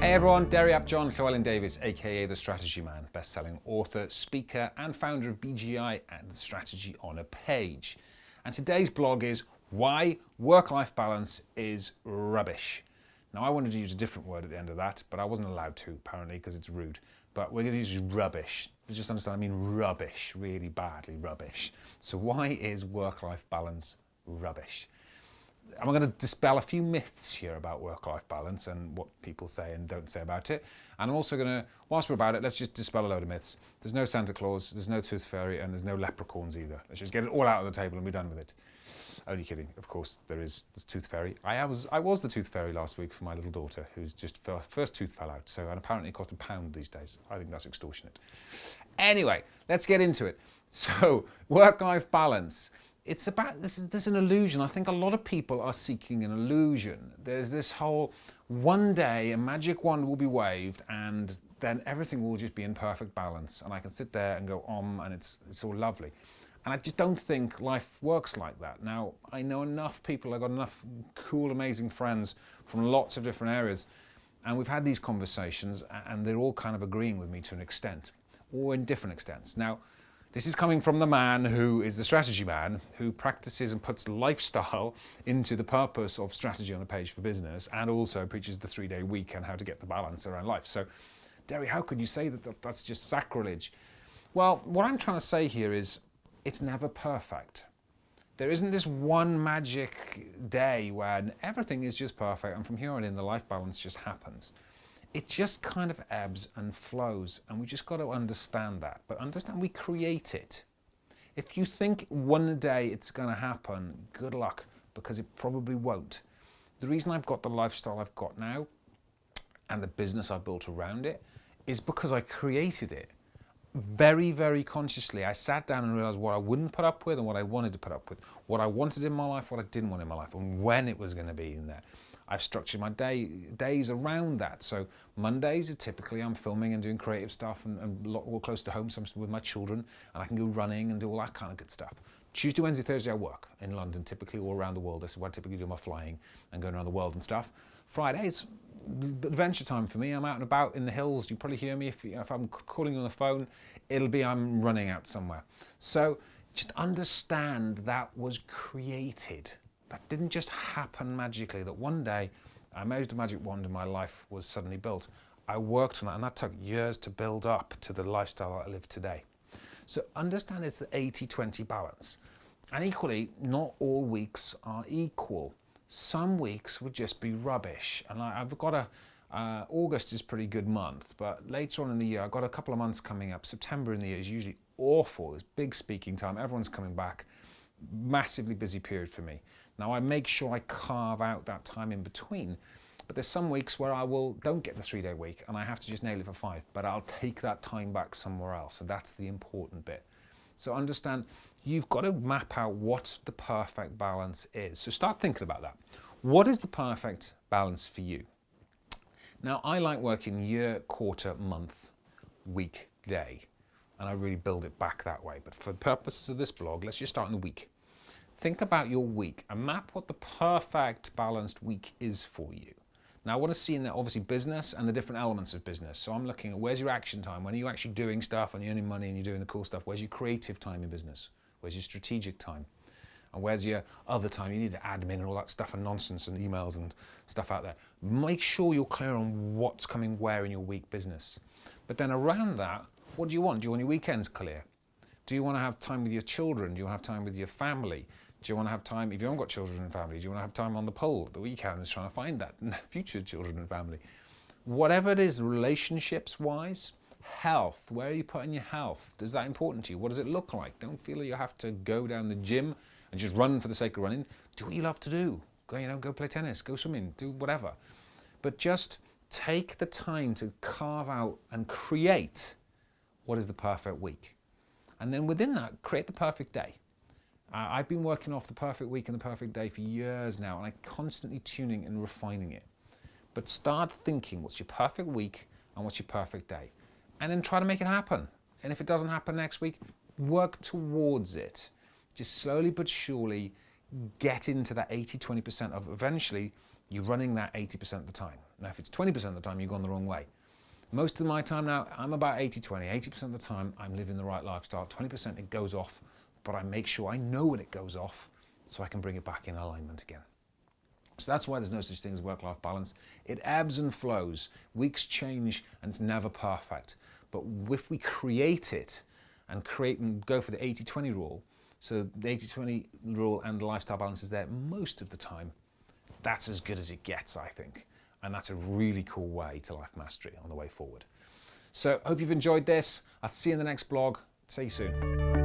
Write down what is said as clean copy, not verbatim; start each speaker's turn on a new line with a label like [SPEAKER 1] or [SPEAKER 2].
[SPEAKER 1] Hey everyone, Derry up John, Llewellyn-Davies, aka The Strategy Man, best-selling author, speaker, and founder of BGI and Strategy on a Page. And today's blog is why work-life balance is rubbish. Now I wanted to use a different word at the end of that, but I wasn't allowed to apparently because it's rude. But we're going to use rubbish. Just understand, I mean rubbish, really badly rubbish. So why is work-life balance rubbish? I'm going to dispel a few myths here about work-life balance and what people say and don't say about it. And I'm also going to, whilst we're about it, let's just dispel a load of myths. There's no Santa Claus, there's no Tooth Fairy, and there's no leprechauns either. Let's just get it all out on the table and be done with it. Only kidding, of course, there's Tooth Fairy. I was the Tooth Fairy last week for my little daughter, whose just first tooth fell out. So, and apparently it cost £1 these days. I think that's extortionate. Anyway, let's get into it. So, work-life balance. It's about, this is an illusion. I think a lot of people are seeking an illusion. There's this whole, one day a magic wand will be waved and then everything will just be in perfect balance. And I can sit there and go, and it's all lovely. And I just don't think life works like that. Now, I know enough people, I've got enough cool, amazing friends from lots of different areas. And we've had these conversations and they're all kind of agreeing with me to an extent, or in different extents. Now, this is coming from the man who is the strategy man, who practices and puts lifestyle into the purpose of strategy on a page for business, and also preaches the 3-day week and how to get the balance around life. So, Derry, how could you say that that's just sacrilege? Well, what I'm trying to say here is it's never perfect. There isn't this one magic day when everything is just perfect, and from here on in, the life balance just happens. It just kind of ebbs and flows, and we just got to understand that. But understand we create it. If you think one day it's going to happen, good luck, because it probably won't. The reason I've got the lifestyle I've got now and the business I've built around it is because I created it very, very consciously. I sat down and realized what I wouldn't put up with and what I wanted to put up with, what I wanted in my life, what I didn't want in my life, and when it was going to be in there. I've structured my days around that. So Mondays are typically I'm filming and doing creative stuff and a lot more close to home, so I'm with my children and I can go running and do all that kind of good stuff. Tuesday, Wednesday, Thursday I work in London, typically all around the world. This is where I typically do my flying and going around the world and stuff. Friday is adventure time for me. I'm out and about in the hills. You probably hear me if I'm calling you on the phone, it'll be I'm running out somewhere. So just understand that was created. That didn't just happen magically, that one day I made a magic wand and my life was suddenly built. I worked on that and that took years to build up to the lifestyle I live today. So understand it's the 80-20 balance. And equally, not all weeks are equal. Some weeks would just be rubbish. And I've got August is a pretty good month, but later on in the year, I've got a couple of months coming up. September in the year is usually awful. It's big speaking time. Everyone's coming back. Massively busy period for me. Now I make sure I carve out that time in between, but there's some weeks where I don't get the 3-day week and I have to just nail it for 5, but I'll take that time back somewhere else, and that's the important bit. So understand, you've got to map out what the perfect balance is. So start thinking about that. What is the perfect balance for you? Now I like working year, quarter, month, week, day, and I really build it back that way. But for the purposes of this blog, let's just start in the week. Think about your week and map what the perfect balanced week is for you. Now I want to see in there obviously business and the different elements of business. So I'm looking at where's your action time, when are you actually doing stuff and you're earning money and you're doing the cool stuff, where's your creative time in business, where's your strategic time, and where's your other time, you need the admin and all that stuff and nonsense and emails and stuff out there. Make sure you're clear on what's coming where in your week business. But then around that, what do you want? Do you want your weekends clear? Do you want to have time with your children? Do you want to have time with your family? Do you want to have time, if you haven't got children and family, do you want to have time on the pole at the weekends trying to find that future children and family? Whatever it is, relationships-wise, health, where are you putting your health? Is that important to you? What does it look like? Don't feel like you have to go down the gym and just run for the sake of running. Do what you love to do. Go play tennis, go swimming, do whatever. But just take the time to carve out and create what is the perfect week. And then within that, create the perfect day. I've been working off the perfect week and the perfect day for years now, and I'm constantly tuning and refining it. But start thinking, what's your perfect week and what's your perfect day? And then try to make it happen. And if it doesn't happen next week, work towards it. Just slowly but surely get into that 80-20% of eventually you're running that 80% of the time. Now, if it's 20% of the time, you've gone the wrong way. Most of my time now, I'm about 80-20. 80% of the time, I'm living the right lifestyle. 20% it goes off, but I make sure I know when it goes off so I can bring it back in alignment again. So that's why there's no such thing as work-life balance. It ebbs and flows. Weeks change and it's never perfect. But if we create it and go for the 80-20 rule, so the 80-20 rule and the lifestyle balance is there most of the time, that's as good as it gets, I think. And that's a really cool way to life mastery on the way forward. So I hope you've enjoyed this. I'll see you in the next blog. See you soon.